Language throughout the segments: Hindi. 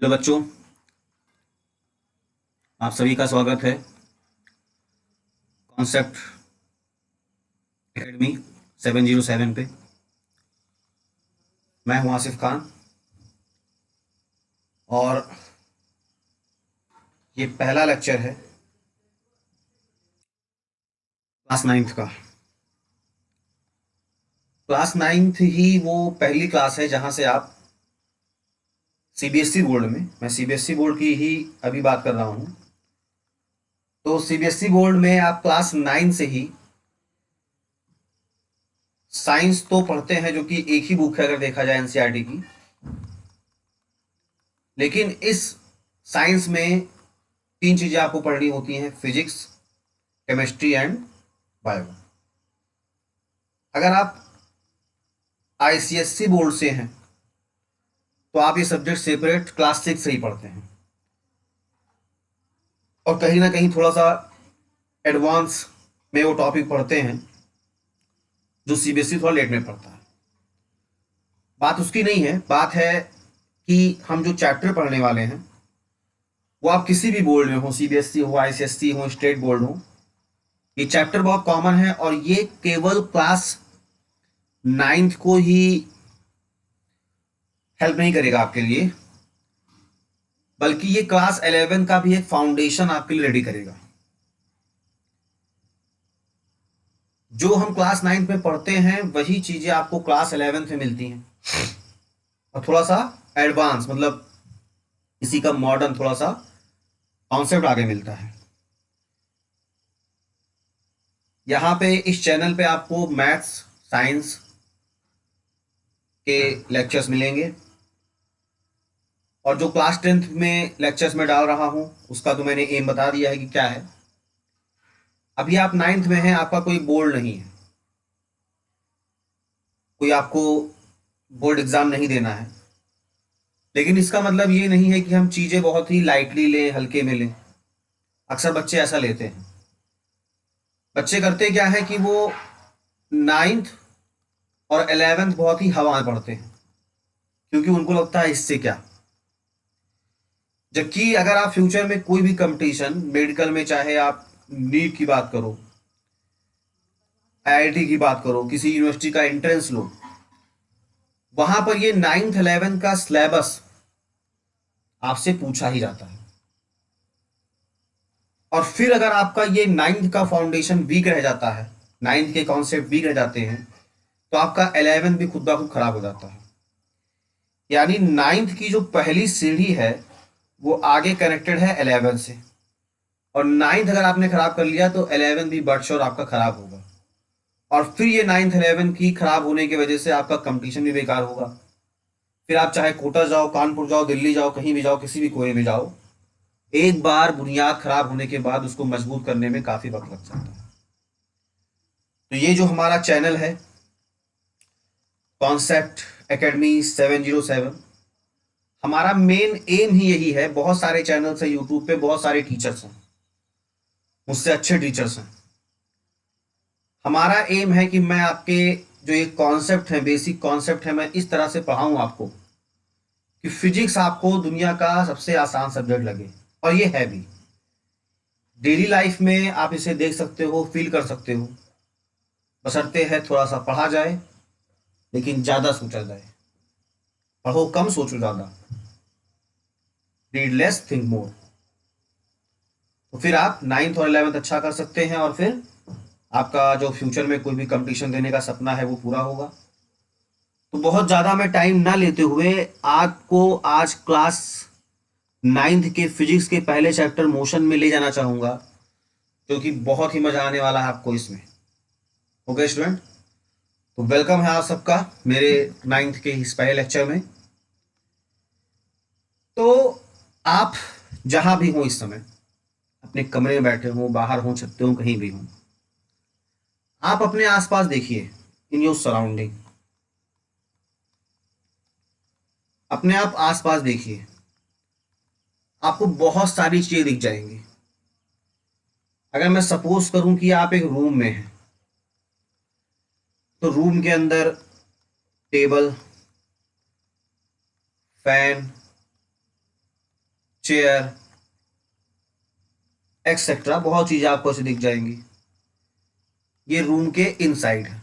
हेलो बच्चों, आप सभी का स्वागत है कॉन्सेप्ट एकेडमी 707 पे। मैं हूं आसिफ खान और ये पहला लेक्चर है क्लास नाइन्थ का। क्लास नाइन्थ ही वो पहली क्लास है जहां से आप सीबीएसई बोर्ड में, मैं सीबीएसई बोर्ड की ही अभी बात कर रहा हूं। तो सीबीएसई बोर्ड में आप क्लास 9 से ही साइंस तो पढ़ते हैं, जो कि एक ही बुक है अगर देखा जाए एनसीईआरटी की। लेकिन इस साइंस में तीन चीजें आपको पढ़नी होती हैं: फिजिक्स, केमिस्ट्री एंड बायो। अगर आप आईसीएससी बोर्ड से हैं तो आप ये सब्जेक्ट सेपरेट क्लास 6 से ही पढ़ते हैं, और कहीं ना कहीं थोड़ा सा एडवांस में वो टॉपिक पढ़ते हैं जो सीबीएसई थोड़ा लेट में पढ़ता है। बात उसकी नहीं है, बात है कि हम जो चैप्टर पढ़ने वाले हैं वो आप किसी भी बोर्ड में हो, सीबीएसई हो, आईसीएससी हो, स्टेट बोर्ड हो, ये चैप्टर बहुत कॉमन है और ये केवल क्लास 9th को ही हेल्प नहीं करेगा आपके लिए, बल्कि ये क्लास 11 का भी एक फाउंडेशन आपके लिए रेडी करेगा। जो हम क्लास 9th में पढ़ते हैं वही चीजें आपको क्लास 11th में मिलती हैं, और थोड़ा सा एडवांस, मतलब इसी का मॉडर्न थोड़ा सा कॉन्सेप्ट आगे मिलता है। यहाँ पे इस चैनल पे आपको मैथ्स, साइंस के लेक्चर्स मिलेंगे, और जो क्लास 10th में लेक्चर्स में डाल रहा हूँ उसका तो मैंने एम बता दिया है कि क्या है। अभी आप 9th में हैं, आपका कोई बोर्ड नहीं है, कोई आपको बोर्ड एग्जाम नहीं देना है, लेकिन इसका मतलब ये नहीं है कि हम चीज़ें बहुत ही लाइटली लें, हल्के में लें। अक्सर बच्चे ऐसा लेते हैं। बच्चे करते क्या है कि वो 9th और 11th बहुत ही हवा में पढ़ते हैं, क्योंकि उनको लगता है इससे क्या। जबकि अगर आप फ्यूचर में कोई भी कंपटीशन, मेडिकल में चाहे आप नीट की बात करो, आईआईटी की बात करो, किसी यूनिवर्सिटी का एंट्रेंस लो, वहां पर ये 9th 11th का सिलेबस आपसे पूछा ही जाता है। और फिर अगर आपका ये 9th का फाउंडेशन वीक रह जाता है, 9th के कॉन्सेप्ट वीक रह जाते हैं, तो आपका 11th भी खुद ब खुद खराब हो जाता है। यानी 9th की जो पहली सीढ़ी है वो आगे कनेक्टेड है 11th से, और 9th अगर आपने खराब कर लिया तो 11th भी बर्डश्योर आपका खराब होगा। और फिर ये 9th 11th की खराब होने की वजह से आपका कंपटीशन भी बेकार होगा। फिर आप चाहे कोटा जाओ, कानपुर जाओ, दिल्ली जाओ, कहीं भी जाओ, किसी भी कोने में जाओ, एक बार बुनियाद खराब होने के बाद उसको मजबूत करने में काफी वक्त लग जाता है। तो ये जो हमारा चैनल है कॉन्सेप्ट एकेडमी 707, हमारा मेन एम ही यही है। बहुत सारे चैनल्स हैं यूट्यूब पे, बहुत सारे टीचर्स हैं, मुझसे अच्छे टीचर्स हैं। हमारा एम है कि मैं आपके जो ये कॉन्सेप्ट है, बेसिक कॉन्सेप्ट है, मैं इस तरह से पढ़ाऊं आपको कि फिजिक्स आपको दुनिया का सबसे आसान सब्जेक्ट लगे। और ये है भी। डेली लाइफ में आप इसे देख सकते हो, फील कर सकते हो, बशर्ते है थोड़ा सा पढ़ा जाए, लेकिन ज़्यादा सोचा जाए। पढ़ो कम, सोचो ज़्यादा। Read less, think more. तो फिर आप 9th और 11th अच्छा कर सकते हैं, और फिर आपका जो फ्यूचर में कोई भी कंपटीशन देने का सपना है वो पूरा होगा। तो बहुत ज़्यादा मैं टाइम ना लेते हुए आपको आज क्लास 9th के फिजिक्स के पहले चैप्टर मोशन में ले जाना चाहूँगा, क्योंकि बहुत ही मज़ा आने वाला है आपको इसमें। ओके स्टूडेंट, तो वेलकम है आप सबका मेरे 9th के इस पहले लेक्चर में। तो आप जहाँ भी हो इस समय, अपने कमरे में बैठे हो, बाहर हो, छत पे हो, कहीं भी हो, आप अपने आसपास देखिए, इन योर सराउंडिंग। अपने आप आसपास देखिए, आपको बहुत सारी चीजें दिख जाएंगी। अगर मैं सपोज करूं कि आप एक रूम में हैं, तो रूम के अंदर टेबल, फैन, चेयर एक्सेट्रा, बहुत चीजें आपको ऐसे दिख जाएंगी। ये रूम के इनसाइड है।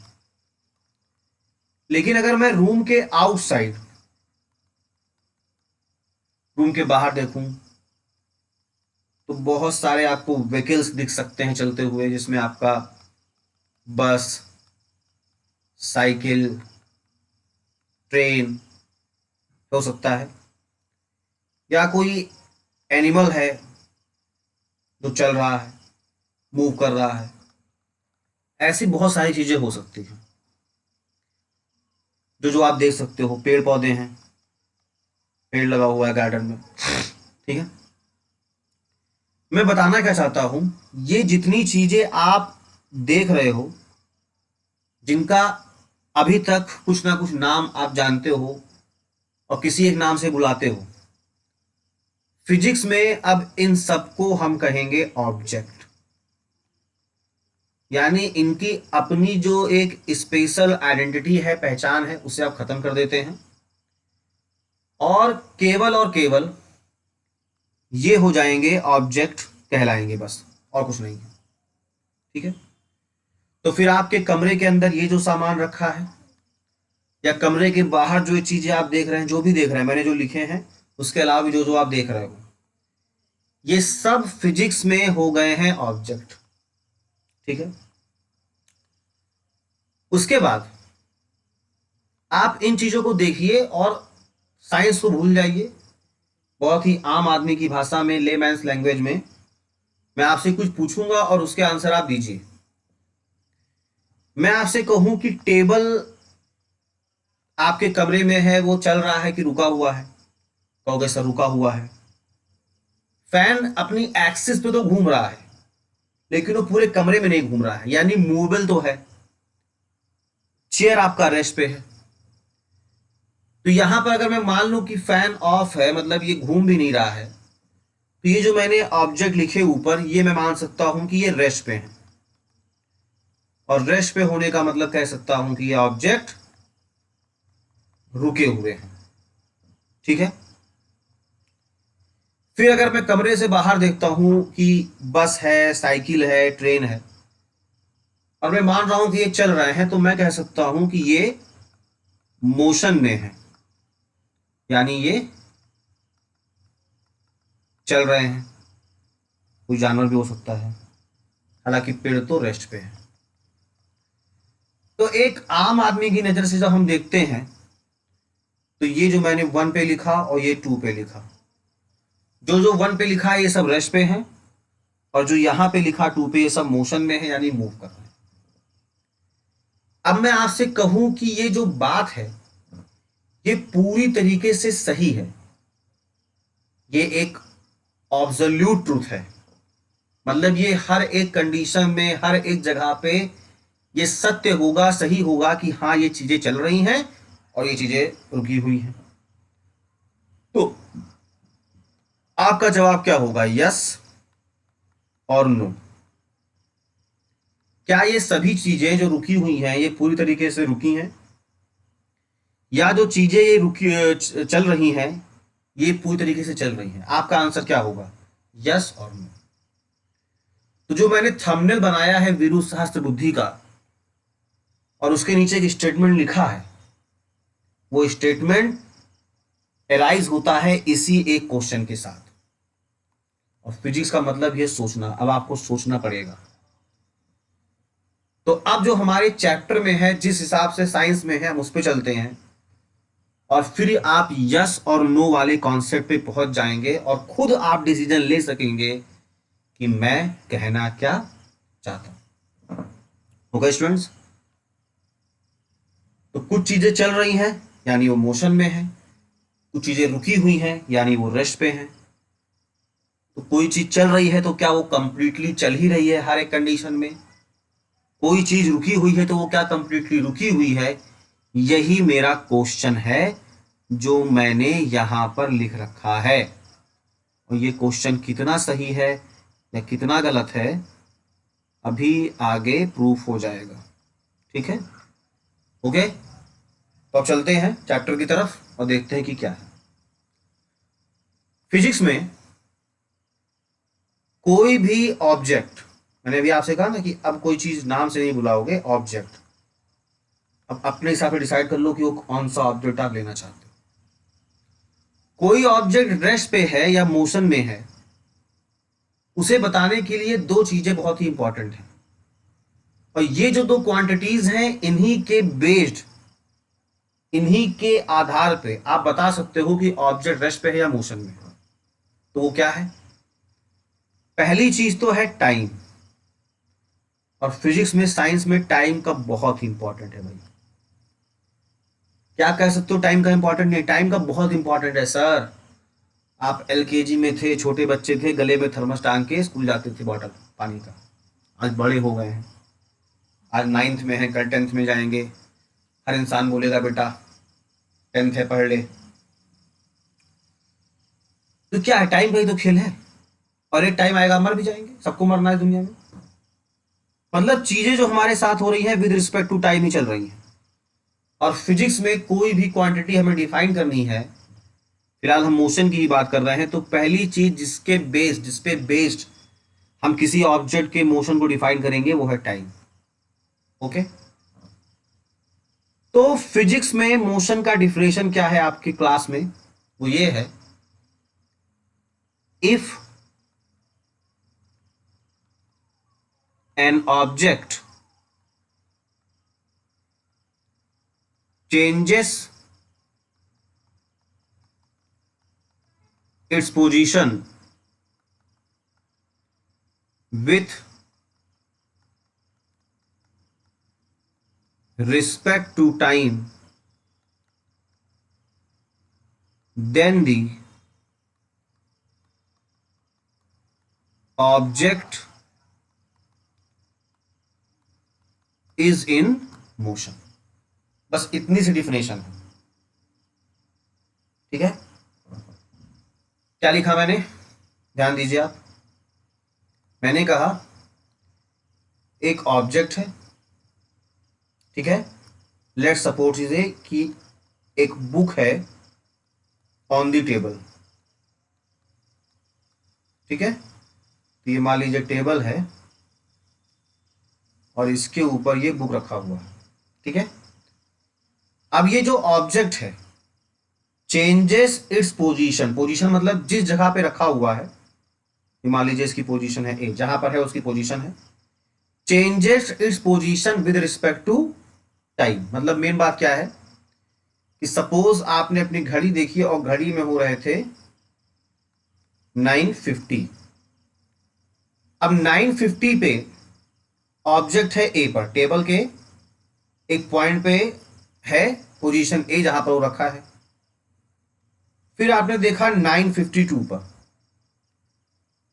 लेकिन अगर मैं रूम के आउटसाइड, रूम के बाहर देखूं, तो बहुत सारे आपको व्हीकल्स दिख सकते हैं चलते हुए, जिसमें आपका बस, साइकिल, ट्रेन हो सकता है, या कोई एनिमल है जो चल रहा है, मूव कर रहा है। ऐसी बहुत सारी चीजें हो सकती हैं जो जो आप देख सकते हो। पेड़ पौधे हैं, पेड़ लगा हुआ है गार्डन में, ठीक है। मैं बताना क्या चाहता हूं, ये जितनी चीजें आप देख रहे हो, जिनका अभी तक कुछ ना कुछ नाम आप जानते हो और किसी एक नाम से बुलाते हो, फिजिक्स में अब इन सबको हम कहेंगे ऑब्जेक्ट। यानी इनकी अपनी जो एक स्पेशल आइडेंटिटी है, पहचान है, उसे आप खत्म कर देते हैं और केवल ये हो जाएंगे ऑब्जेक्ट कहलाएंगे, बस, और कुछ नहीं है, ठीक है। तो फिर आपके कमरे के अंदर ये जो सामान रखा है, या कमरे के बाहर जो चीजें आप देख रहे हैं, जो भी देख रहे हैं, मैंने जो लिखे हैं उसके अलावा भी जो जो आप देख रहे हो, ये सब फिजिक्स में हो गए हैं ऑब्जेक्ट, ठीक है। उसके बाद आप इन चीजों को देखिए और साइंस को भूल जाइए। बहुत ही आम आदमी की भाषा में, लेमैन्स लैंग्वेज में मैं आपसे कुछ पूछूंगा और उसके आंसर आप दीजिए। मैं आपसे कहूं कि टेबल आपके कमरे में है, वो चल रहा है कि रुका हुआ है? कहोगे सर रुका हुआ है। फैन अपनी एक्सिस पे तो घूम रहा है, लेकिन वो पूरे कमरे में नहीं घूम रहा है, यानी मूवेबल तो है। चेयर आपका रेस्ट पे है। तो यहां पर अगर मैं मान लूं कि फैन ऑफ है, मतलब ये घूम भी नहीं रहा है, तो ये जो मैंने ऑब्जेक्ट लिखे ऊपर, ये मैं मान सकता हूं कि ये रेस्ट पे है। और रेस्ट पे होने का मतलब कह सकता हूं कि ये ऑब्जेक्ट रुके हुए हैं, ठीक है। फिर अगर मैं कमरे से बाहर देखता हूं कि बस है, साइकिल है, ट्रेन है, और मैं मान रहा हूं कि ये चल रहे हैं, तो मैं कह सकता हूं कि ये मोशन में है, यानी ये चल रहे हैं। कोई जानवर भी हो सकता है, हालांकि पेड़ तो रेस्ट पे है। तो एक आम आदमी की नजर से जब हम देखते हैं, तो ये जो मैंने 1 पे लिखा और ये 2 पे लिखा, जो जो 1 पे लिखा है ये सब रेस्ट पे है, और जो यहां पे लिखा 2 पे, ये सब मोशन में है, यानी मूव कर रहे हैं। अब मैं आपसे कहूं कि ये जो बात है, ये पूरी तरीके से सही है, ये एक ऑब्सोल्यूट ट्रूथ है। मतलब ये हर एक कंडीशन में, हर एक जगह पे ये सत्य होगा, सही होगा कि हाँ ये चीजें चल रही हैं और ये चीजें रुकी हुई हैं। तो आपका जवाब क्या होगा, यस और नो? क्या ये सभी चीजें जो रुकी हुई हैं, ये पूरी तरीके से रुकी हैं, या जो चीजें ये रुकी चल रही हैं, ये पूरी तरीके से चल रही हैं? आपका आंसर क्या होगा, यस और नो? तो जो मैंने थंबनेल बनाया है वीरू सहस्त्र बुद्धि का, और उसके नीचे एक स्टेटमेंट लिखा है, वो स्टेटमेंट एराइज होता है इसी एक क्वेश्चन के साथ। और फिजिक्स का मतलब ये सोचना, अब आपको सोचना पड़ेगा। तो अब जो हमारे चैप्टर में है, जिस हिसाब से साइंस में है, हम उस पर चलते हैं, और फिर आप यस और नो वाले कॉन्सेप्ट पे पहुंच जाएंगे और खुद आप डिसीजन ले सकेंगे कि मैं कहना क्या चाहता हूं। ओके स्टूडेंट्स, तो कुछ चीजें चल रही हैं यानी वो मोशन में है, कुछ चीजें रुकी हुई हैं यानी वो रेस्ट पे हैं। तो कोई चीज चल रही है तो क्या वो कंप्लीटली चल ही रही है हर एक कंडीशन में? कोई चीज रुकी हुई है तो वो क्या कंप्लीटली रुकी हुई है? यही मेरा क्वेश्चन है जो मैंने यहां पर लिख रखा है। और ये क्वेश्चन कितना सही है या कितना गलत है, अभी आगे प्रूफ हो जाएगा, ठीक है। ओके, तो अब चलते हैं चैप्टर की तरफ और देखते हैं कि क्या है। फिजिक्स में कोई भी ऑब्जेक्ट, मैंने अभी आपसे कहा ना कि अब कोई चीज नाम से नहीं बुलाओगे, ऑब्जेक्ट। अब अपने हिसाब से डिसाइड कर लो कि वो कौन सा ऑब्जेक्ट आप लेना चाहते हो। कोई ऑब्जेक्ट रेस्ट पे है या मोशन में है, उसे बताने के लिए दो चीजें बहुत ही इंपॉर्टेंट हैं, और ये जो दो क्वांटिटीज हैं इन्हीं के बेस्ड, इन्हीं के आधार पे आप बता सकते हो कि ऑब्जेक्ट रेस्ट पे है या मोशन में है। तो वो क्या है? पहली चीज तो है टाइम, और फिजिक्स में, साइंस में टाइम का बहुत ही इंपॉर्टेंट है भाई। क्या कह सकते हो टाइम का इंपॉर्टेंट नहीं? टाइम का बहुत इंपॉर्टेंट है सर। आप एलकेजी में थे, छोटे बच्चे थे, गले में थर्मस टांग के स्कूल जाते थे बॉटल पानी का। आज बड़े हो गए हैं, आज नाइन्थ में हैं, कल टेंथ में जाएंगे। हर इंसान बोलेगा बेटा टेंथ है पढ़ ले। तो क्या है, टाइम का ही तो खेल है। और एक टाइम आएगा मर भी जाएंगे, सबको मरना है दुनिया में। मतलब चीजें जो हमारे साथ हो रही हैं विद रिस्पेक्ट टू टाइम ही चल रही हैं। और फिजिक्स में कोई भी क्वांटिटी हमें डिफाइन करनी है, फिलहाल हम मोशन की ही बात कर रहे हैं, तो पहली चीज जिसपे बेस्ड हम किसी ऑब्जेक्ट के मोशन को डिफाइन करेंगे वो है टाइम। ओके, तो फिजिक्स में मोशन का डिफिनेशन क्या है आपकी क्लास में? वो ये है, if an object changes its position with respect to time, then the object is in motion। बस इतनी सी डिफिनेशन है। ठीक है, क्या लिखा मैंने, ध्यान दीजिए आप। मैंने कहा एक ऑब्जेक्ट है, ठीक है, लेट्स सपोज इसे कि एक बुक है ऑन द टेबल। ठीक है, तो ये मान लीजिए टेबल है और इसके ऊपर ये बुक रखा हुआ है। ठीक है, अब ये जो ऑब्जेक्ट है चेंजेस इट्स पोजीशन, पोजीशन मतलब जिस जगह पे रखा हुआ है, मान लीजिए इसकी पोजीशन है ए, जहां पर है उसकी पोजीशन है, changes its position with respect to time. मतलब मेन बात क्या है कि सपोज आपने अपनी घड़ी देखी और घड़ी में हो रहे थे 9:50। अब 9:50 पे ऑब्जेक्ट है ए पर, टेबल के एक पॉइंट पे है पोजीशन ए जहां पर वो रखा है। फिर आपने देखा 9:52 पर,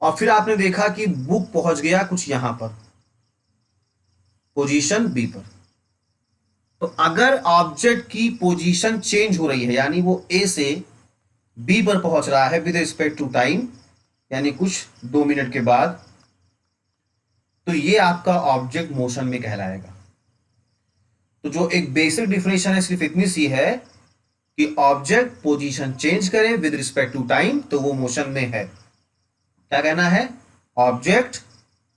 और फिर आपने देखा कि बुक पहुंच गया कुछ यहां पर पोजीशन बी पर। तो अगर ऑब्जेक्ट की पोजीशन चेंज हो रही है, यानी वो ए से बी पर पहुंच रहा है विद रिस्पेक्ट टू टाइम, यानी कुछ 2 मिनट के बाद, तो ये आपका ऑब्जेक्ट मोशन में कहलाएगा। तो जो एक बेसिक डिफिनेशन है सिर्फ इतनी सी है कि ऑब्जेक्ट पोजीशन चेंज करे विद रिस्पेक्ट टू टाइम तो वो मोशन में है। क्या कहना है? ऑब्जेक्ट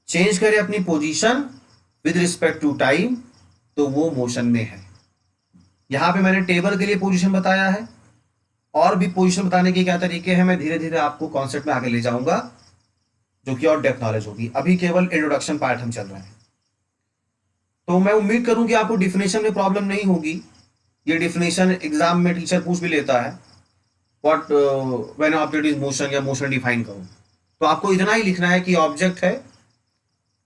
चेंज करे अपनी position with respect to time तो वो मोशन में है। यहां पे मैंने टेबल के लिए पोजीशन बताया है, और भी पोजीशन बताने के क्या तरीके हैं मैं धीरे धीरे आपको कॉन्सेप्ट में आगे ले जाऊंगा, जो कि और डेप्थ नॉलेज होगी। अभी केवल इंट्रोडक्शन पार्ट हम चल रहे हैं। तो मैं उम्मीद करूं कि आपको डिफिनेशन में प्रॉब्लम नहीं होगी। ये डिफिनेशन एग्जाम में टीचर पूछ भी लेता है, what when object is motion, या मोशन डिफाइन करो। तो आपको इतना ही लिखना है कि ऑब्जेक्ट है,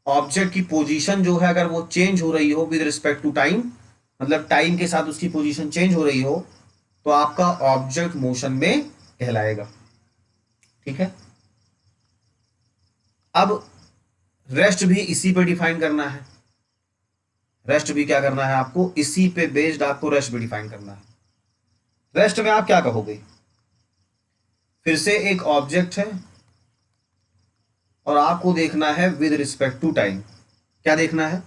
ऑब्जेक्ट की पोजीशन जो है अगर वो चेंज हो रही हो विद रिस्पेक्ट टू टाइम, मतलब टाइम के साथ उसकी पोजीशन चेंज हो रही हो, तो आपका ऑब्जेक्ट मोशन में कहलाएगा। ठीक है, अब रेस्ट भी इसी पे डिफाइन करना है। रेस्ट भी क्या करना है आपको, इसी पे बेस्ड आपको रेस्ट भी डिफाइन करना है। रेस्ट में आप क्या कहोगे? फिर से एक ऑब्जेक्ट है और आपको देखना है विद रिस्पेक्ट टू टाइम। क्या देखना है?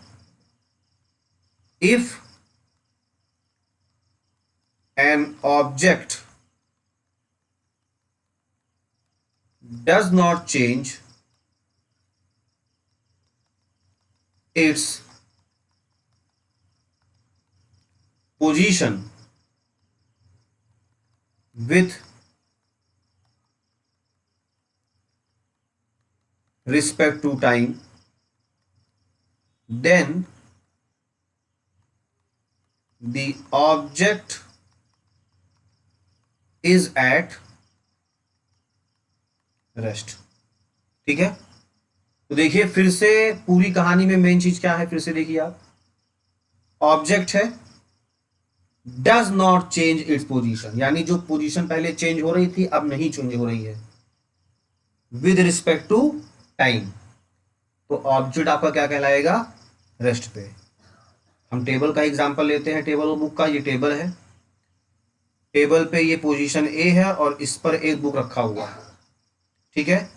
If an object does not change its position with respect to time, then the object is at rest। ठीक है, तो देखिए फिर से पूरी कहानी में मेन चीज क्या है, फिर से देखिए आप, ऑब्जेक्ट है, does not change its position, यानी जो पोजीशन पहले चेंज हो रही थी अब नहीं चेंज हो रही है, विद रिस्पेक्ट टू टाइम, तो ऑब्जेक्ट आपका क्या कहलाएगा, रेस्ट पे। हम टेबल का एग्जांपल लेते हैं, टेबल और बुक का। ये टेबल है, टेबल पे ये पोजीशन ए है और इस पर एक बुक रखा हुआ है। ठीक है,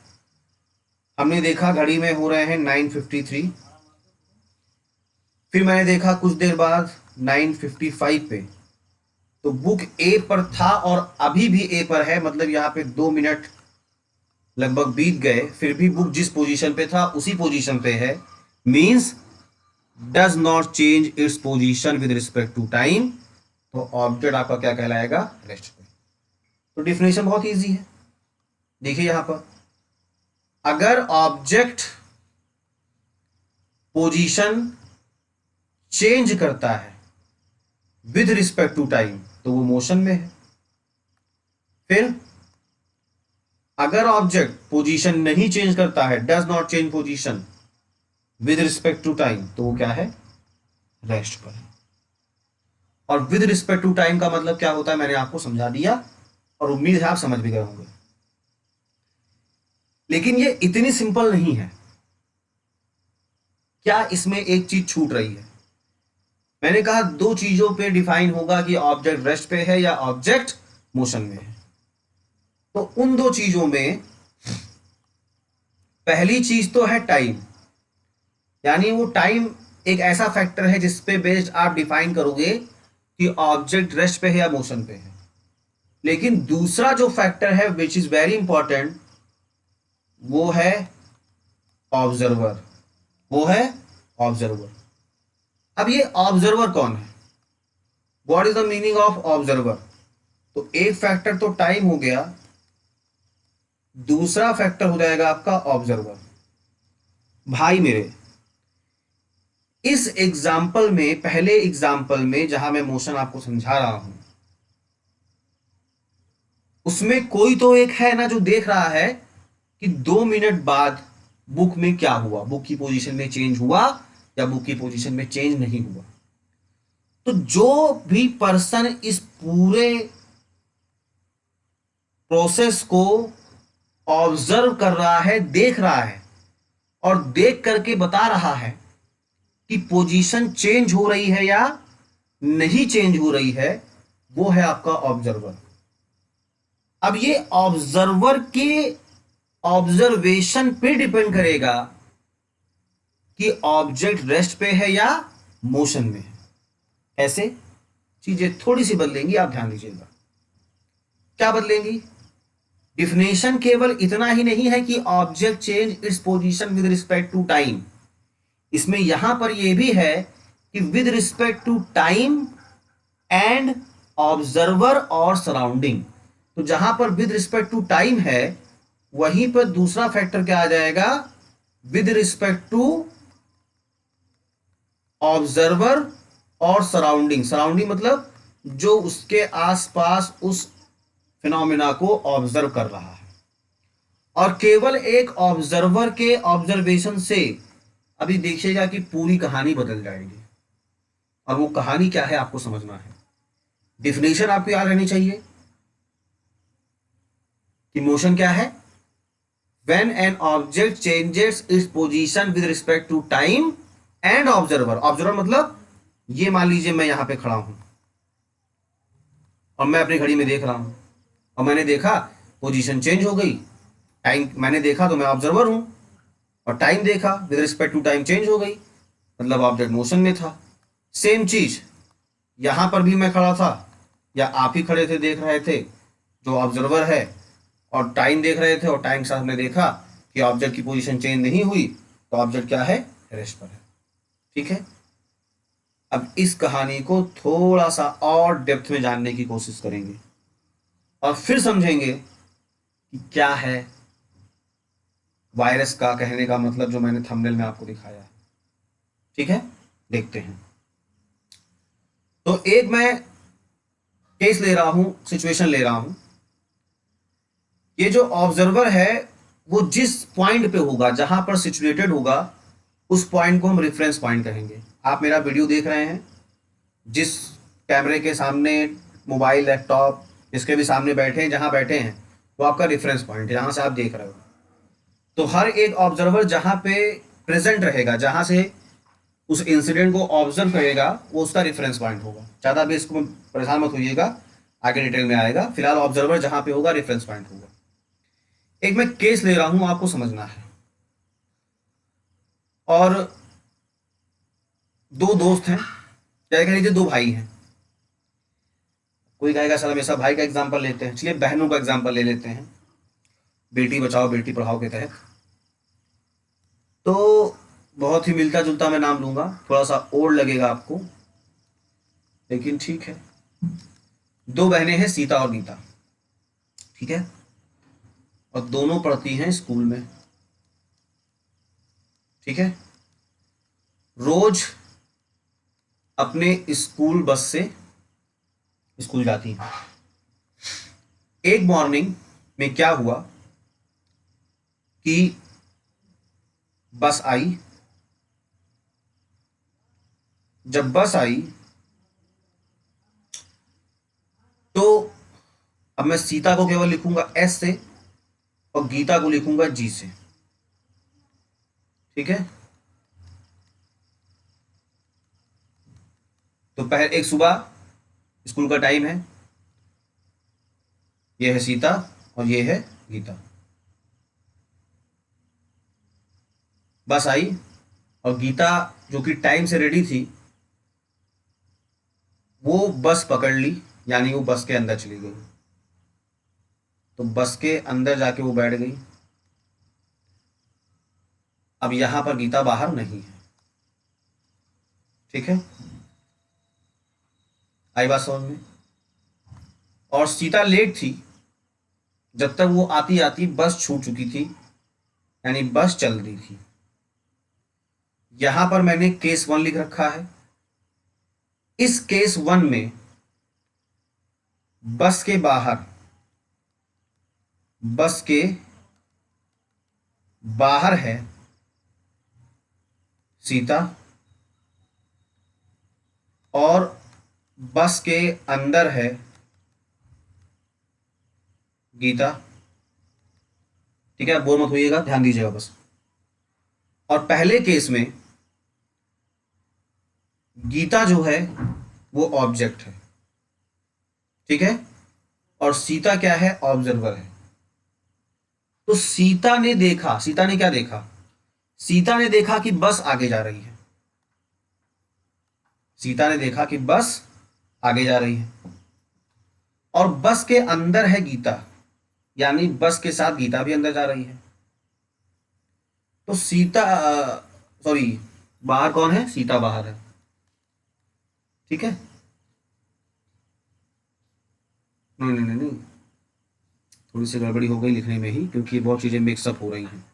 हमने देखा घड़ी में हो रहे हैं 9:53, फिर मैंने देखा कुछ देर बाद 9:55 पे, तो बुक ए पर था और अभी भी ए पर है, मतलब यहाँ पे 2 मिनट लगभग बीत गए, फिर भी बुक जिस पोजीशन पे था उसी पोजीशन पे है, means does not change its position with respect to time, तो ऑब्जेक्ट आपका क्या कहलाएगा, रेस्ट पे। तो डिफिनेशन बहुत इजी है, देखिए यहां पर, अगर ऑब्जेक्ट पोजीशन चेंज करता है विद रिस्पेक्ट टू टाइम तो वो मोशन में है। फिर अगर ऑब्जेक्ट पोजीशन नहीं चेंज करता है, does not change position with respect to time, तो वो क्या है, रेस्ट पर है। और विद रिस्पेक्ट टू टाइम का मतलब क्या होता है मैंने आपको समझा दिया और उम्मीद है आप समझ भी गए होंगे। लेकिन ये इतनी सिंपल नहीं है, क्या इसमें एक चीज छूट रही है। मैंने कहा दो चीजों पे डिफाइन होगा कि ऑब्जेक्ट रेस्ट पे है या ऑब्जेक्ट मोशन में है। तो उन दो चीजों में पहली चीज तो है टाइम, यानी वो टाइम एक ऐसा फैक्टर है जिस पे बेस्ड आप डिफाइन करोगे कि ऑब्जेक्ट रेस्ट पे है या मोशन पे है। लेकिन दूसरा जो फैक्टर है विच इज वेरी इंपॉर्टेंट, वो है ऑब्जर्वर, वो है ऑब्जर्वर। अब ये ऑब्जर्वर कौन है, what is the meaning of observer. तो एक फैक्टर तो टाइम हो गया, दूसरा फैक्टर हो जाएगा आपका ऑब्जर्वर। भाई मेरे, इस एग्जाम्पल में, पहले एग्जाम्पल में जहां मैं मोशन आपको समझा रहा हूं, उसमें कोई तो एक है ना जो देख रहा है कि 2 मिनट बाद बुक में क्या हुआ, बुक की पोजीशन में चेंज हुआ या बुक की पोजीशन में चेंज नहीं हुआ। तो जो भी पर्सन इस पूरे प्रोसेस को ऑब्जर्व कर रहा है, देख रहा है और देख करके बता रहा है कि पोजीशन चेंज हो रही है या नहीं चेंज हो रही है, वो है आपका ऑब्जर्वर। अब ये ऑब्जर्वर के ऑब्जर्वेशन पे डिपेंड करेगा कि ऑब्जेक्ट रेस्ट पे है या मोशन में है। ऐसे चीजें थोड़ी सी बदलेंगी, आप ध्यान दीजिएगा। क्या बदलेंगी, डिफिनेशन केवल इतना ही नहीं है कि object change its position with respect to time, इसमें यहां पर यह भी है कि with respect to time and observer और सराउंडिंग। तो जहां पर विद रिस्पेक्ट टू टाइम है, वहीं पर दूसरा फैक्टर क्या आ जाएगा, विद रिस्पेक्ट टू ऑब्जर्वर और सराउंडिंग। सराउंडिंग मतलब जो उसके आसपास उस फिनोमिना को ऑब्जर्व कर रहा है। और केवल एक ऑब्जर्वर के ऑब्जर्वेशन से, अभी देखिएगा कि पूरी कहानी बदल जाएगी। और वो कहानी क्या है आपको समझना है। डिफिनेशन आपको याद रहनी चाहिए कि मोशन क्या है, when an object changes its position with respect to time and observer। Observer मतलब ये मान लीजिए मैं यहां पे खड़ा हूं और मैं अपनी घड़ी में देख रहा हूं और मैंने देखा पोजीशन चेंज हो गई, टाइम मैंने देखा तो मैं ऑब्जर्वर हूं, और टाइम देखा with respect to time change हो गई, मतलब ऑब्जेक्ट मोशन में था। सेम चीज यहां पर भी मैं खड़ा था या आप ही खड़े थे, देख रहे थे, जो ऑब्जर्वर है, और टाइम देख रहे थे और टाइम के साथ हमने देखा कि ऑब्जेक्ट की पोजीशन चेंज नहीं हुई, तो ऑब्जेक्ट क्या है, रेस्ट पर है। ठीक है। अब इस कहानी को थोड़ा सा और डेप्थ में जानने की कोशिश करेंगे और फिर समझेंगे कि क्या है वायरस का कहने का मतलब जो मैंने थंबनेल में आपको दिखाया है। ठीक है, देखते हैं। तो एक मैं केस ले रहा हूं, सिचुएशन ले रहा हूं। ये जो ऑब्जर्वर है वो जिस पॉइंट पे होगा, जहां पर सिचुएटेड होगा, उस पॉइंट को हम रेफरेंस पॉइंट कहेंगे। आप मेरा वीडियो देख रहे हैं, जिस कैमरे के सामने, मोबाइल, लैपटॉप, जिसके भी सामने बैठे हैं, जहां बैठे हैं, वो आपका रेफरेंस पॉइंट है, जहां से आप देख रहे हो। तो हर एक ऑब्जर्वर जहां पे प्रेजेंट रहेगा, जहां से उस इंसिडेंट को ऑब्जर्व करेगा, वो उसका रेफरेंस पॉइंट होगा। ज़्यादा भी इसको परेशान मत होइएगा, आगे डिटेल में आएगा। फिलहाल ऑब्जर्वर जहां पे होगा, रेफरेंस पॉइंट होगा। एक मैं केस ले रहा हूं, आपको समझना है। और दो दोस्त हैं, क्या कह लीजिए, दो भाई हैं। कोई कहेगा सर हमेशा भाई का एग्जाम्पल लेते हैं, चलिए बहनों का एग्जाम्पल ले लेते हैं, बेटी बचाओ बेटी पढ़ाओ के तहत। तो बहुत ही मिलता जुलता मैं नाम लूंगा, थोड़ा सा ओल्ड लगेगा आपको, लेकिन ठीक है। दो बहनें हैं, सीता और गीता। ठीक है, और दोनों पढ़ती हैं स्कूल में। ठीक है, रोज अपने स्कूल बस से स्कूल जाती हैं। एक मॉर्निंग में क्या हुआ कि बस आई। जब बस आई तो अब मैं सीता को केवल लिखूंगा एस से और गीता को लिखूंगा जी से। ठीक है, तो पहले एक सुबह स्कूल का टाइम है, ये है सीता और ये है गीता। बस आई और गीता जो कि टाइम से रेडी थी, वो बस पकड़ ली, यानी वो बस के अंदर चली गई। तो बस के अंदर जाके वो बैठ गई। अब यहां पर गीता बाहर नहीं है। ठीक है, आई बात समझ में। और सीता लेट थी, जब तक वो आती आती बस छूट चुकी थी, यानी बस चल रही थी। यहां पर मैंने केस 1 लिख रखा है। इस केस 1 में बस के बाहर, बस के बाहर है सीता और बस के अंदर है गीता। ठीक है, बोर मत होइएगा, ध्यान दीजिएगा बस। और पहले केस में गीता जो है वो ऑब्जेक्ट है। ठीक है, और सीता क्या है, ऑब्जर्वर है। तो सीता ने देखा, सीता ने क्या देखा, सीता ने देखा कि बस आगे जा रही है। सीता ने देखा कि बस आगे जा रही है और बस के अंदर है गीता, यानी बस के साथ गीता भी अंदर जा रही है। तो सीता, सॉरी, बाहर कौन है, सीता बाहर है। ठीक है, नहीं नहीं नहीं नहीं, थोड़ी सी गड़बड़ी हो गई लिखने में ही, क्योंकि बहुत चीज़ें मिक्सअप हो रही हैं।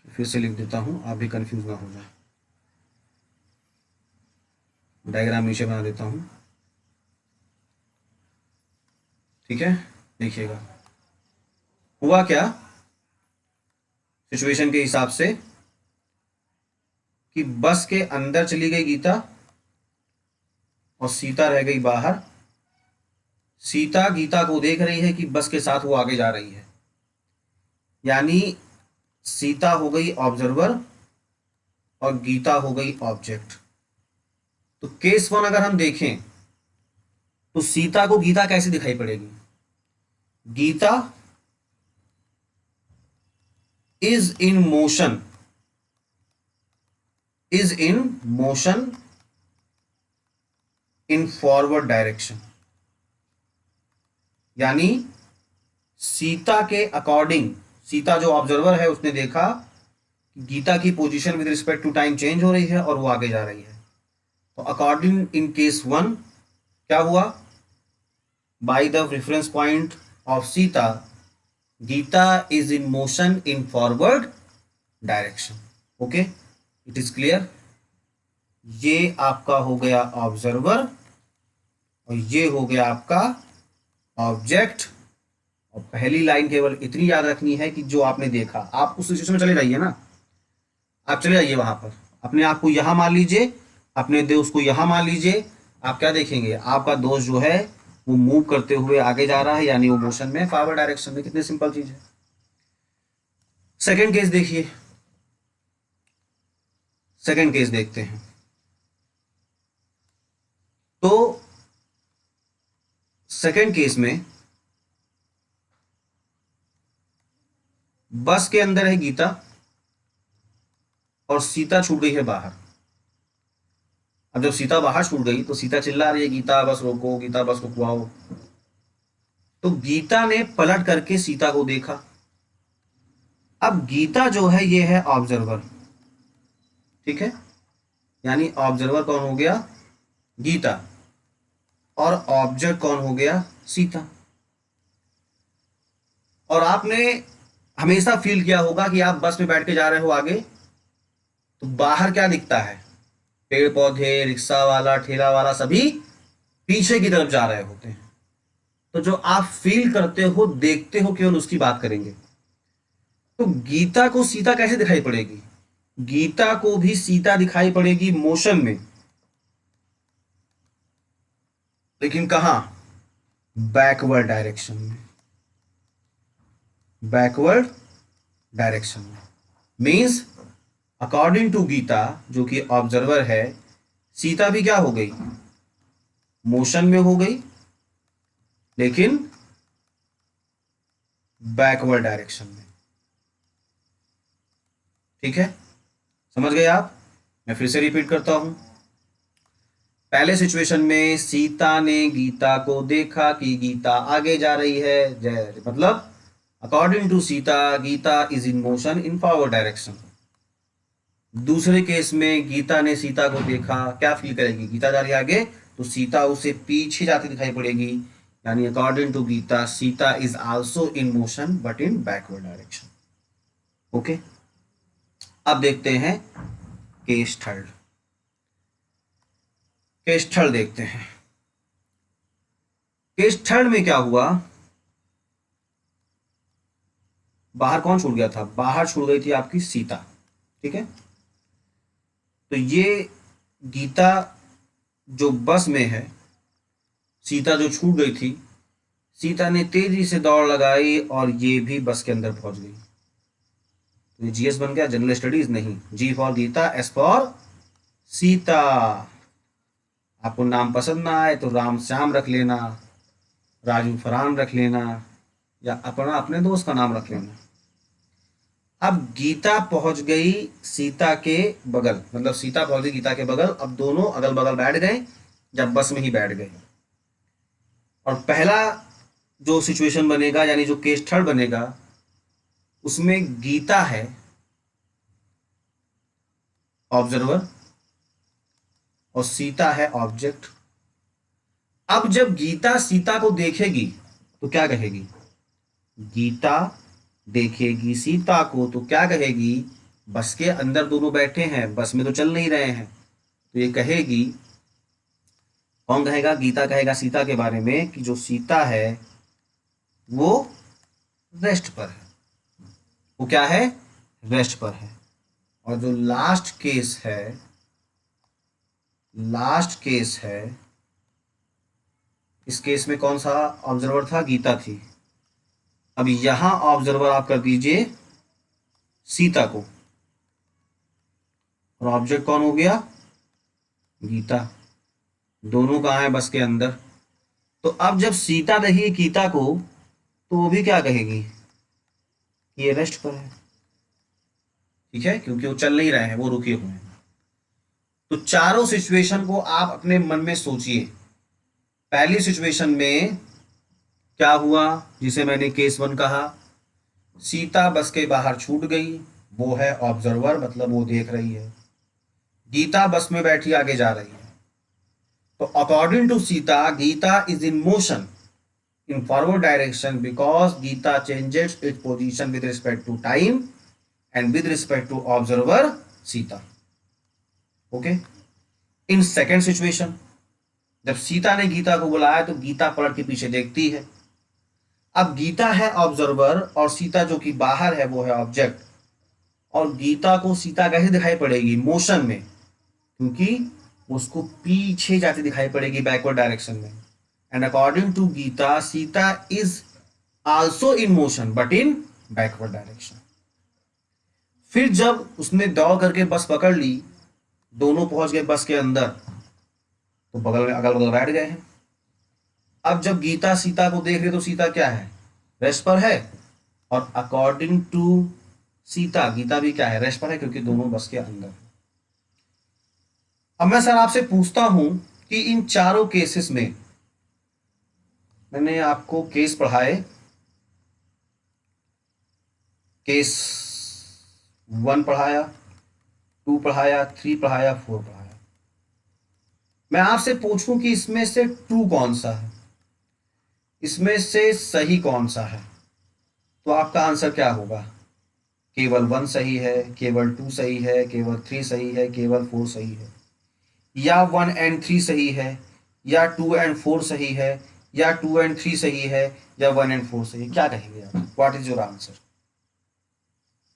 फिर से लिख देता हूँ, आप भी कंफ्यूज ना हो जाए। डायग्राम नीचे बना देता हूँ। ठीक है, देखिएगा हुआ क्या सिचुएशन के हिसाब से कि बस के अंदर चली गई गीता और सीता रह गई बाहर। सीता गीता को देख रही है कि बस के साथ वो आगे जा रही है, यानी सीता हो गई ऑब्जर्वर और गीता हो गई ऑब्जेक्ट। तो केस 1 अगर हम देखें तो सीता को गीता कैसे दिखाई पड़ेगी, Geeta is in motion, is in motion in forward direction, यानी सीता के अकॉर्डिंग, सीता जो ऑब्जर्वर है उसने देखा गीता की position with respect to time change हो रही है और वो आगे जा रही है। तो अकॉर्डिंग इन केस 1 क्या हुआ, by the reference point of Sita, Geeta is in motion in forward direction. Okay, it is clear. ये आपका हो गया ऑब्जर्वर और ये हो गया आपका ऑब्जेक्ट। और पहली लाइन केवल इतनी याद रखनी है कि जो आपने देखा, आप उस सिचुएशन में चले जाइए ना, आप चले जाइए वहां पर, अपने आप को यहां मान लीजिए, अपने दोस्त को यहां मान लीजिए। आप क्या देखेंगे, आपका दोस्त जो है वो मूव करते हुए आगे जा रहा है, यानी वो मोशन में, फॉरवर्ड डायरेक्शन में। कितनी सिंपल चीज है। सेकंड केस देखिए, सेकंड केस देखते हैं। तो सेकंड केस में बस के अंदर है गीता और सीता छूट गई है बाहर। अब जब सीता बाहर छूट गई तो सीता चिल्ला रही है, गीता बस रोको, गीता बस रुकवाओ। तो गीता ने पलट करके सीता को देखा। अब गीता जो है ये है ऑब्जर्वर, ठीक है, यानी ऑब्जर्वर कौन हो गया, गीता, और ऑब्जेक्ट कौन हो गया, सीता। और आपने हमेशा फील किया होगा कि आप बस में बैठ के जा रहे हो आगे, तो बाहर क्या दिखता है, पेड़ पौधे, रिक्शा वाला, ठेला वाला, सभी पीछे की तरफ जा रहे होते हैं। तो जो आप फील करते हो, देखते हो, केवल उसकी बात करेंगे। तो गीता को सीता कैसे दिखाई पड़ेगी, गीता को भी सीता दिखाई पड़ेगी मोशन में, लेकिन कहां, बैकवर्ड डायरेक्शन में, बैकवर्ड डायरेक्शन में। मीन्स अकॉर्डिंग टू गीता जो कि ऑब्जर्वर है, सीता भी क्या हो गई, मोशन में हो गई, लेकिन बैकवर्ड डायरेक्शन में। ठीक है, समझ गए आप। मैं फिर से रिपीट करता हूं। पहले सिचुएशन में सीता ने गीता को देखा कि गीता आगे जा रही है, जय मतलब according to Sita Geeta is in motion in forward direction. दूसरे केस में गीता ने सीता को देखा, क्या फील करेगी, गीता जा रही है आगे, तो सीता उसे पीछे जाती दिखाई पड़ेगी, यानी according to Geeta Sita is also in motion but in backward direction. Okay, अब देखते हैं केस थर्ड। केस थर्ड देखते हैं। केस थर्ड में क्या हुआ, बाहर कौन छूट गया था, बाहर छूट गई थी आपकी सीता, ठीक है। तो ये गीता जो बस में है, सीता जो छूट गई थी, सीता ने तेजी से दौड़ लगाई और ये भी बस के अंदर पहुंच गई। तो ये जीएस बन गया, जनरल स्टडीज नहीं, G for Gita, S for Sita. आपको नाम पसंद ना आए तो राम श्याम रख लेना, राजू फरहान रख लेना, या अपना अपने दोस्त का नाम रख लेना। अब गीता पहुंच गई सीता के बगल, मतलब सीता पहुंच गई गीता के बगल। अब दोनों अगल बगल बैठ गए, जब बस में ही बैठ गए। और पहला जो सिचुएशन बनेगा, यानी जो केस थर्ड बनेगा, उसमें गीता है ऑब्जर्वर और सीता है ऑब्जेक्ट। अब जब गीता सीता को देखेगी तो क्या कहेगी, गीता देखेगी सीता को तो क्या कहेगी, बस के अंदर दोनों बैठे हैं, बस में तो चल नहीं रहे हैं, तो ये कहेगी, कौन कहेगा, गीता कहेगा सीता के बारे में कि जो सीता है वो रेस्ट पर है, वो क्या है, रेस्ट पर है। और जो लास्ट केस है, लास्ट केस है, इस केस में कौन सा ऑब्जर्वर था, गीता थी। अब यहां ऑब्जर्वर आप कर दीजिए सीता को, और ऑब्जेक्ट कौन हो गया, गीता। दोनों कहाँ है, बस के अंदर। तो अब जब सीता देखेगी गीता को तो वो भी क्या कहेगी, ये रेस्ट पर है, ठीक है, क्योंकि वो चल नहीं रहे हैं, वो रुके हुए हैं। तो चारों सिचुएशन को आप अपने मन में सोचिए। पहली सिचुएशन में क्या हुआ, जिसे मैंने केस 1 कहा, सीता बस के बाहर छूट गई, वो है ऑब्जर्वर, मतलब वो देख रही है। गीता बस में बैठी आगे जा रही है। तो according to Sita, Geeta is in motion in forward direction because Gita changes its position with respect to time and with respect to observer Sita. Okay. In second situation, जब सीता ने गीता को बुलाया तो गीता पलट के पीछे देखती है। अब गीता है ऑब्जर्वर और सीता जो कि बाहर है वो है ऑब्जेक्ट। और गीता को सीता कैसे दिखाई पड़ेगी? मोशन में, क्योंकि उसको पीछे जाती दिखाई पड़ेगी बैकवर्ड डायरेक्शन में। And according to Geeta, Sita is also in motion but in backward direction. फिर जब उसने दौड़ करके बस पकड़ ली, दोनों पहुंच गए बस के अंदर, तो बगल में अगल बगल बैठ गए हैं। अब जब गीता सीता को देख रही तो सीता क्या है? रेस्ट पर है। और अकॉर्डिंग टू सीता, गीता भी क्या है? रेस्ट पर है, क्योंकि दोनों बस के अंदर। अब मैं सर आपसे पूछता हूं कि इन चारों केसेस में, मैंने आपको केस पढ़ाए, केस 1 पढ़ाया, 2 पढ़ाया, 3 पढ़ाया, 4 पढ़ाया। मैं आपसे पूछूं कि इसमें से ट्रू कौन सा है, इसमें से सही कौन सा है, तो आपका आंसर क्या होगा? केवल 1 सही है, केवल 2 सही है, केवल 3 सही है, केवल 4 सही है, या 1 and 3 सही है, या 2 and 4 सही है, या 2 and 3 सही है, या 1 and 4 सही है? क्या कहेंगे आप? What is your answer?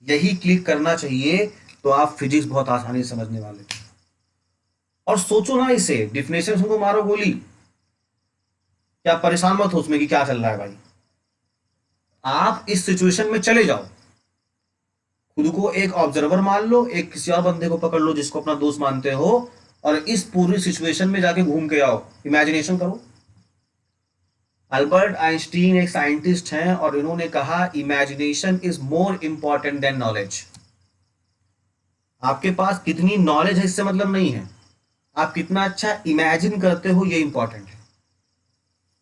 यही क्लिक करना चाहिए, तो आप फिजिक्स बहुत आसानी से समझने वाले हैं। और सोचो ना, इसे डिफिनेशन को मारो गोली, क्या परेशान मत हो उसमें कि क्या चल रहा है भाई। आप इस सिचुएशन में चले जाओ, खुद को एक ऑब्जर्वर मान लो, एक किसी और बंदे को पकड़ लो जिसको अपना दोस्त मानते हो, और इस पूरी सिचुएशन में जाके घूम के आओ, इमेजिनेशन करो। अल्बर्ट आइंस्टीन एक साइंटिस्ट हैं और इन्होंने कहा imagination is more important than knowledge. आपके पास कितनी नॉलेज है इससे मतलब नहीं है, आप कितना अच्छा इमेजिन करते हो ये इंपॉर्टेंट है।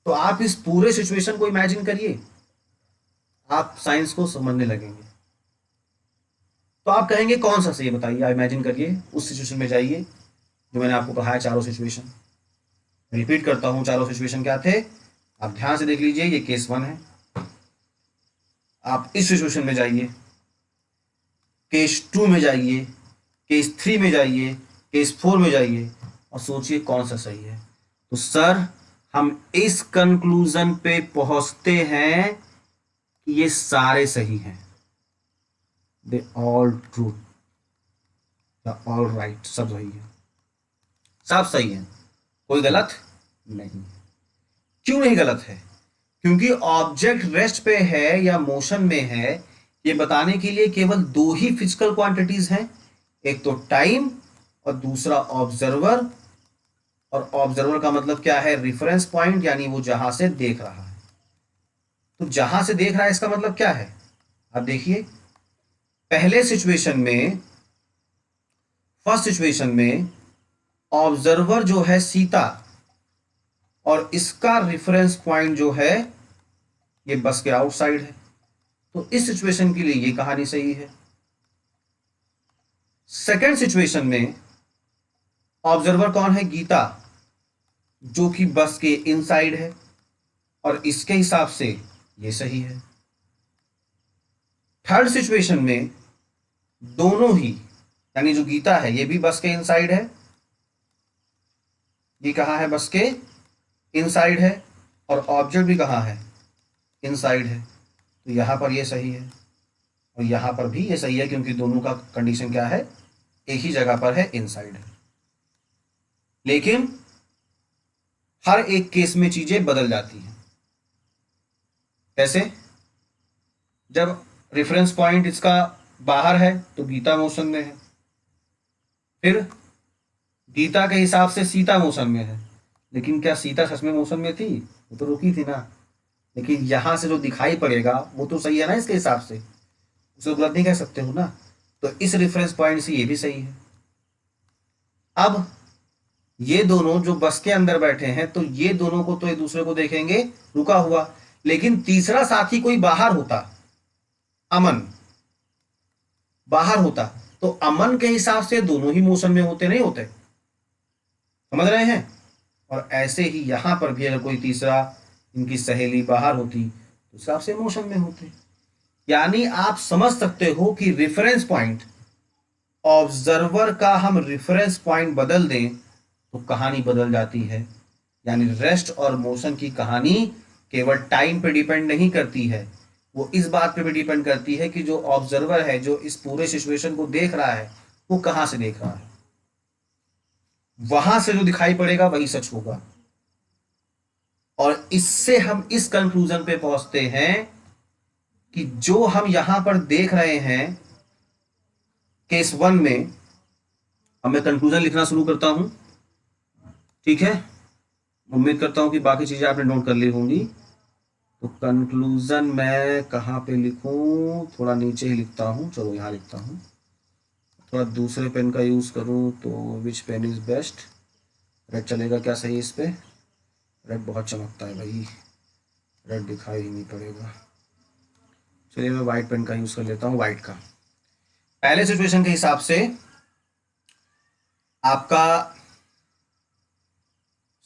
तो आप इस पूरे सिचुएशन को इमेजिन करिए, आप साइंस को समझने लगेंगे। तो आप कहेंगे कौन सा सही बताइए, आप इमेजिन करिए, उस सिचुएशन में जाइए जो मैंने आपको कहा है, चारों सिचुएशन। रिपीट करता हूं, चारों सिचुएशन क्या थे, आप ध्यान से देख लीजिए। ये केस 1 है, आप इस सिचुएशन में जाइए, केस 2 में जाइए, केस 3 में जाइए, केस 4 में जाइए, और सोचिए कौन सा सही है। तो सर हम इस कंक्लूजन पे पहुंचते हैं कि ये सारे सही हैं, they all true, all right, सब सही है, सब सही है, कोई गलत नहीं। क्यों नहीं गलत है? क्योंकि ऑब्जेक्ट रेस्ट पे है या मोशन में है, ये बताने के लिए केवल 2 ही फिजिकल क्वांटिटीज हैं, एक तो टाइम और दूसरा ऑब्जर्वर। और ऑब्जर्वर का मतलब क्या है? रेफरेंस पॉइंट, यानी वो जहां से देख रहा है। तो जहां से देख रहा है इसका मतलब क्या है? अब देखिए, पहले सिचुएशन में, फर्स्ट सिचुएशन में ऑब्जर्वर जो है सीता, और इसका रेफरेंस पॉइंट जो है ये बस के आउटसाइड है। तो इस सिचुएशन के लिए ये कहानी सही है। सेकेंड सिचुएशन में ऑब्जर्वर कौन है? गीता, जो कि बस के इनसाइड है, और इसके हिसाब से ये सही है। थर्ड सिचुएशन में दोनों ही, यानी जो गीता है ये भी बस के इनसाइड है, ये कहाँ है? बस के इनसाइड है, और ऑब्जेक्ट भी कहाँ है? इनसाइड है। तो यहां पर ये सही है, और यहां पर भी ये सही है, क्योंकि दोनों का कंडीशन क्या है? एक ही जगह पर है, इनसाइड है। लेकिन हर एक केस में चीजें बदल जाती हैं। कैसे? जब रेफरेंस पॉइंट इसका बाहर है तो गीता मोशन में है, फिर गीता के हिसाब से सीता मोशन में है। लेकिन क्या सीता सच में मोशन में थी? वो तो रुकी थी ना। लेकिन यहां से जो दिखाई पड़ेगा वो तो सही है ना, इसके हिसाब से, उसे गलत नहीं कह सकते हो ना। तो इस रेफरेंस पॉइंट से ये भी सही है। अब ये दोनों जो बस के अंदर बैठे हैं, तो ये दोनों को तो एक दूसरे को देखेंगे रुका हुआ, लेकिन तीसरा साथी कोई बाहर होता, अमन, बाहर होता तो अमन के हिसाब से दोनों ही मोशन में होते, नहीं होते? समझ रहे हैं? और ऐसे ही यहां पर भी अगर कोई तीसरा इनकी सहेली बाहर होती तो उस हिसाब से मोशन में होते। यानी आप समझ सकते हो कि रेफरेंस पॉइंट, ऑब्जर्वर का हम रेफरेंस पॉइंट बदल दें तो कहानी बदल जाती है। यानी रेस्ट और मोशन की कहानी केवल टाइम पे डिपेंड नहीं करती है, वो इस बात पे भी डिपेंड करती है कि जो ऑब्जर्वर है, जो इस पूरे सिचुएशन को देख रहा है, वो कहां से देख रहा है। वहां से जो दिखाई पड़ेगा वही सच होगा। और इससे हम इस कंक्लूजन पे पहुंचते हैं कि जो हम यहां पर देख रहे हैं केस 1 में, अब मैं कंक्लूजन लिखना शुरू करता हूं, ठीक है? उम्मीद करता हूं कि बाकी चीजें आपने नोट कर ली होंगी। तो कंक्लूजन मैं कहाँ पे लिखूं? थोड़ा नीचे ही लिखता हूं, चलो यहाँ लिखता हूं। थोड़ा दूसरे पेन का यूज़ करूं तो विच पेन इज़ बेस्ट? रेड चलेगा क्या सही इस पे? रेड बहुत चमकता है भाई, रेड दिखाई ही नहीं पड़ेगा। चलिए मैं वाइट पेन का यूज़ कर लेता हूँ, वाइट का। पहले सिचुएशन के हिसाब से आपका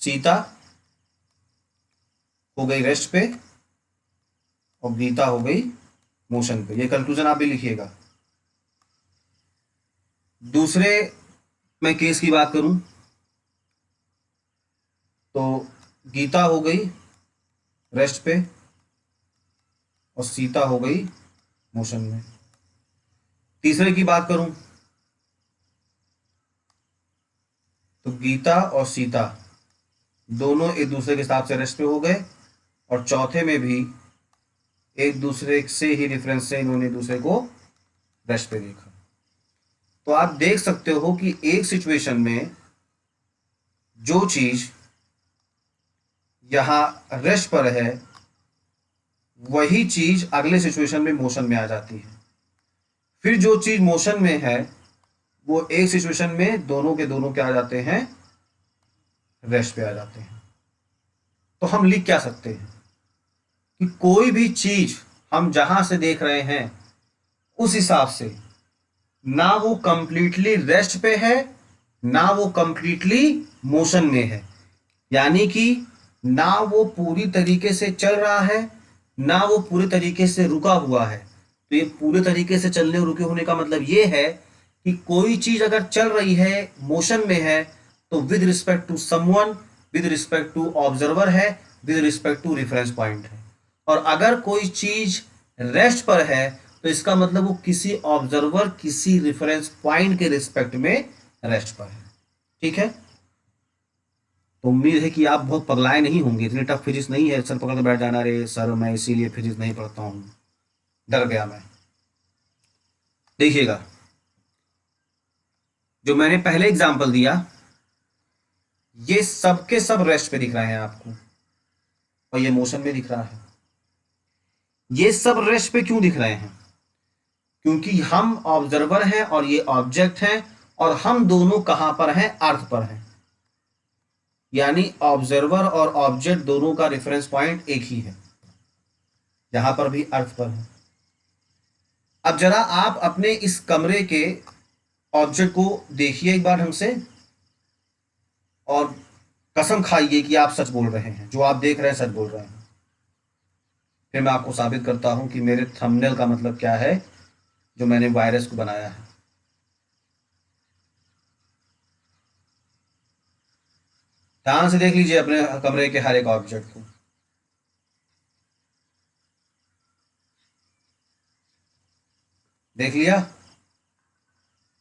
सीता हो गई रेस्ट पे और गीता हो गई मोशन पे। ये कंक्लूजन आप भी लिखिएगा। दूसरे मैं केस की बात करूं तो गीता हो गई रेस्ट पे और सीता हो गई मोशन में। तीसरे की बात करूं तो गीता और सीता दोनों एक दूसरे के हिसाब से रेस्ट पे हो गए, और चौथे में भी एक दूसरे से ही रेफरेंस से इन्होंने एक दूसरे को रेस्ट पे देखा। तो आप देख सकते हो कि एक सिचुएशन में जो चीज यहां रेस्ट पर है वही चीज अगले सिचुएशन में मोशन में आ जाती है। फिर जो चीज मोशन में है वो एक सिचुएशन में दोनों के दोनों क्या आ जाते हैं? रेस्ट पे आ जाते हैं। तो हम लिख क्या सकते हैं कि कोई भी चीज हम जहां से देख रहे हैं उस हिसाब से ना वो कंप्लीटली रेस्ट पे है ना वो कंप्लीटली मोशन में है। यानी कि ना वो पूरी तरीके से चल रहा है ना वो पूरे तरीके से रुका हुआ है। तो ये पूरे तरीके से चलने और रुके होने का मतलब ये है कि कोई चीज अगर चल रही है, मोशन में है, तो with respect to someone, with respect to observer है, with respect to reference point है। और अगर कोई चीज रेस्ट पर है तो इसका मतलब वो किसी ऑब्जर्वर, किसी रेफरेंस पॉइंट के रिस्पेक्ट में रेस्ट पर है। ठीक है? तो उम्मीद है कि आप बहुत पगलाए नहीं होंगे। इतनी टफ फिजिक्स नहीं है सर पकड़ के बैठ जाना, रे सर मैं इसीलिए फिजिक्स नहीं पढ़ता हूँ, डर गया मैं। देखिएगा, जो मैंने पहले एग्जांपल दिया ये सब के सब रेस्ट पे दिख रहे हैं आपको, और ये मोशन में दिख रहा है। ये सब रेस्ट पे क्यों दिख रहे हैं? क्योंकि हम ऑब्जर्वर हैं और ये ऑब्जेक्ट हैं, और हम दोनों कहां पर हैं? अर्थ पर हैं। यानी ऑब्जर्वर और ऑब्जेक्ट दोनों का रेफरेंस पॉइंट एक ही है, यहां पर भी अर्थ पर है। अब जरा आप अपने इस कमरे के ऑब्जेक्ट को देखिए एक बार हमसे, और कसम खाइए कि आप सच बोल रहे हैं, जो आप देख रहे हैं सच बोल रहे हैं। फिर मैं आपको साबित करता हूं कि मेरे थंबनेल का मतलब क्या है जो मैंने वायरस को बनाया है। ध्यान से देख लीजिए अपने कमरे के हर एक ऑब्जेक्ट को। देख लिया?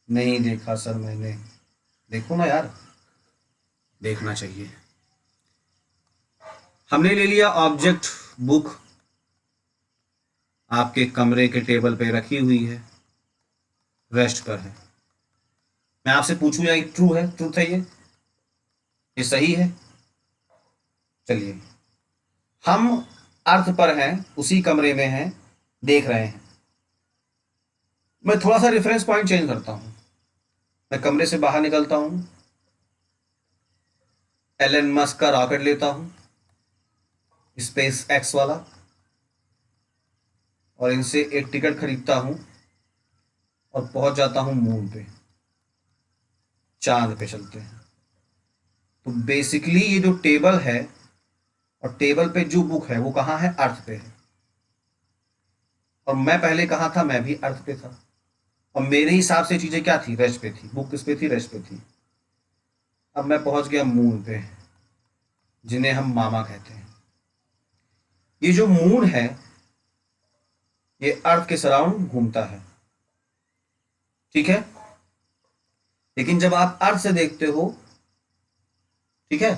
नहीं देखा सर मैंने। देखो ना यार, देखना चाहिए। हमने ले लिया ऑब्जेक्ट, बुक आपके कमरे के टेबल पे रखी हुई है, रेस्ट पर है। मैं आपसे पूछूं या ट्रू है? ट्रूथ है ये सही है? चलिए, हम अर्थ पर हैं, उसी कमरे में हैं, देख रहे हैं। मैं थोड़ा सा रेफरेंस पॉइंट चेंज करता हूं। मैं कमरे से बाहर निकलता हूं, एलन मस्क का रॉकेट लेता हूं, स्पेस एक्स वाला, और इनसे एक टिकट खरीदता हूं और पहुंच जाता हूं मून पे, चांद पे चलते हैं। तो बेसिकली ये जो टेबल है और टेबल पे जो बुक है वो कहाँ है, अर्थ पे है। और मैं पहले कहाँ था, मैं भी अर्थ पे था। और मेरे हिसाब से चीजें क्या थी, रेस्ट पे थी, बुक किस पे थी, रेस्ट पे थी। अब मैं पहुंच गया मून पे, जिन्हें हम मामा कहते हैं। ये जो मून है ये अर्थ के सराउंड घूमता है, ठीक है। लेकिन जब आप अर्थ से देखते हो, ठीक है,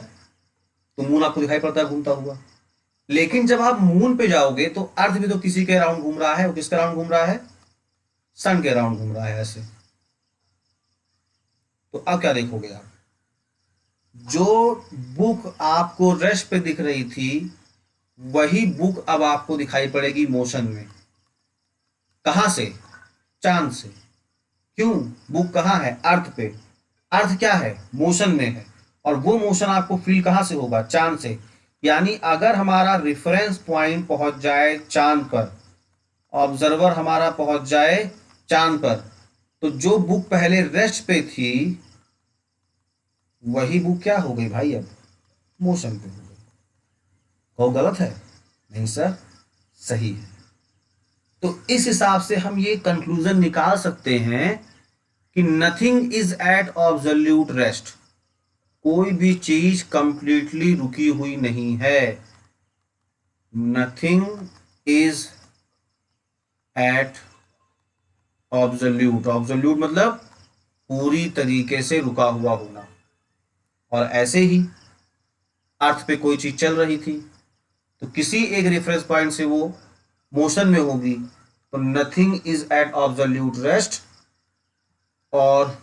तो मून आपको दिखाई पड़ता है घूमता हुआ। लेकिन जब आप मून पे जाओगे तो अर्थ भी तो किसी के अराउंड घूम रहा है। वो किसके अराउंड घूम रहा है, सन के अराउंड घूम रहा है ऐसे। तो अब क्या देखोगे आप, जो बुक आपको रेस्ट पे दिख रही थी वही बुक अब आपको दिखाई पड़ेगी मोशन में। कहां से, चांद से। क्यों, बुक कहां है, अर्थ पे। अर्थ क्या है, मोशन में है। और वो मोशन आपको फील कहां से होगा, चांद से। यानी अगर हमारा रेफरेंस पॉइंट पहुंच जाए चांद पर, ऑब्जर्वर हमारा पहुंच जाए चांद पर, तो जो बुक पहले रेस्ट पे थी वही बुक क्या हो गई भाई, अब मोशन पे हो गई। कहो गलत है, नहीं सर, सही है। तो इस हिसाब से हम ये कंक्लूजन निकाल सकते हैं कि nothing is at absolute rest. कोई भी चीज कंप्लीटली रुकी हुई नहीं है। Nothing is at absolute, absolute मतलब पूरी तरीके से रुका हुआ होना। और ऐसे ही अर्थ पे कोई चीज चल रही थी तो किसी एक रेफरेंस पॉइंट से वो मोशन में होगी। तो nothing is at absolute rest और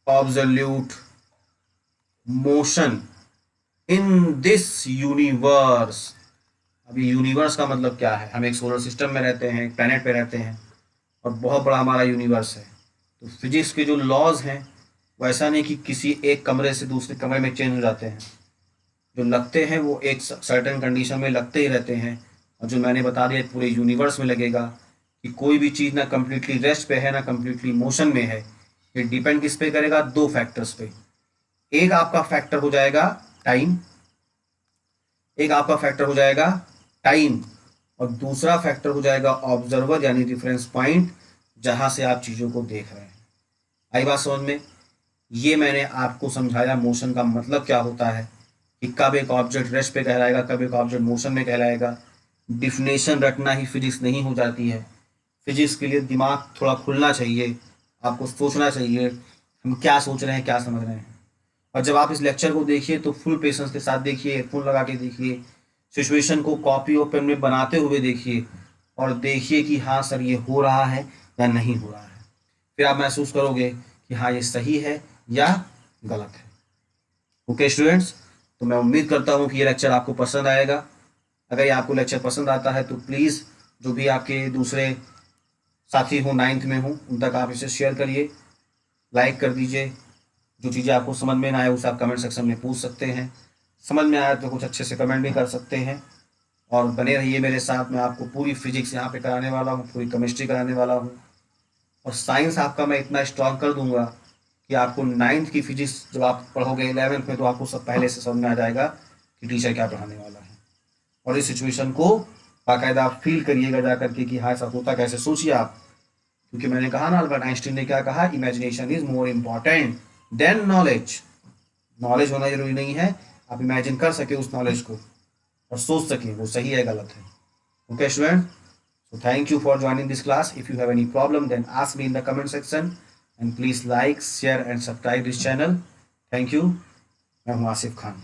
absolute motion in this universe. अभी यूनिवर्स का मतलब क्या है, हम एक सोलर सिस्टम में रहते हैं, एक प्लैनेट पे रहते हैं और बहुत बड़ा हमारा यूनिवर्स है। तो फिजिक्स के जो लॉज हैं वो ऐसा नहीं कि किसी एक कमरे से दूसरे कमरे में चेंज हो जाते हैं। जो लगते हैं वो एक सर्टेन कंडीशन में लगते ही रहते हैं। और जो मैंने बता दिया पूरे यूनिवर्स में लगेगा कि कोई भी चीज़ ना कम्प्लीटली रेस्ट पे है ना कम्प्लीटली मोशन में है। ये डिपेंड किस पे करेगा, दो फैक्टर्स पे। एक आपका फैक्टर हो जाएगा टाइम, एक आपका फैक्टर हो जाएगा टाइम और दूसरा फैक्टर हो जाएगा ऑब्जर्वर यानी रेफरेंस पॉइंट जहां से आप चीज़ों को देख रहे हैं। आई बात समझ में। ये मैंने आपको समझाया मोशन का मतलब क्या होता है, कि कब एक ऑब्जेक्ट रेस्ट पे कहलाएगा, कब एक ऑब्जेक्ट मोशन में कहलाएगा। डिफिनेशन रटना ही फिजिक्स नहीं हो जाती है। फिजिक्स के लिए दिमाग थोड़ा खुलना चाहिए, आपको सोचना चाहिए हम क्या सोच रहे हैं, क्या समझ रहे हैं। और जब आप इस लेक्चर को देखिए तो फुल पेशेंस के साथ देखिए, हेडफोन लगा के देखिए, सिचुएशन को कॉपी और पेन में बनाते हुए देखिए और देखिए कि हाँ सर ये हो रहा है या नहीं हो रहा है। फिर आप महसूस करोगे कि हाँ ये सही है या गलत है। ओके स्टूडेंट्स, तो मैं उम्मीद करता हूँ कि ये लेक्चर आपको पसंद आएगा। अगर ये आपको लेक्चर पसंद आता है तो प्लीज़ जो भी आपके दूसरे साथी हो, 9th में हो, उन तक आप इसे शेयर करिए, लाइक कर दीजिए। जो चीज़ें आपको समझ में ना आए उसे आप कमेंट सेक्शन में पूछ सकते हैं, समझ में आया तो कुछ अच्छे से कमेंट भी कर सकते हैं। और बने रहिए मेरे साथ, मैं आपको पूरी फिजिक्स यहाँ पे कराने वाला हूँ, पूरी केमिस्ट्री कराने वाला हूँ। और साइंस आपका मैं इतना स्ट्रॉन्ग कर दूंगा कि आपको 9th की फिजिक्स जब आप पढ़ोगे 11th में तो आपको सब पहले से समझ में आ जाएगा कि टीचर क्या पढ़ाने वाला है। और इस सिचुएशन को बाकायदा आप फील करिएगा जा करके कि हाँ ऐसा होता कैसे, सोचिए आप। क्योंकि मैंने कहा ना, अल्बर्ट आइंस्टीन ने क्या कहा, imagination is more important than knowledge. Knowledge होना जरूरी नहीं है, आप इमेजिन कर सके उस नॉलेज को और सोच सकें वो सही है गलत है। Okay student, so thank you for joining this class. If you have any problem then ask me in the comment section and please like, share and subscribe this channel. Thank you. मैं हूं आसिफ खान।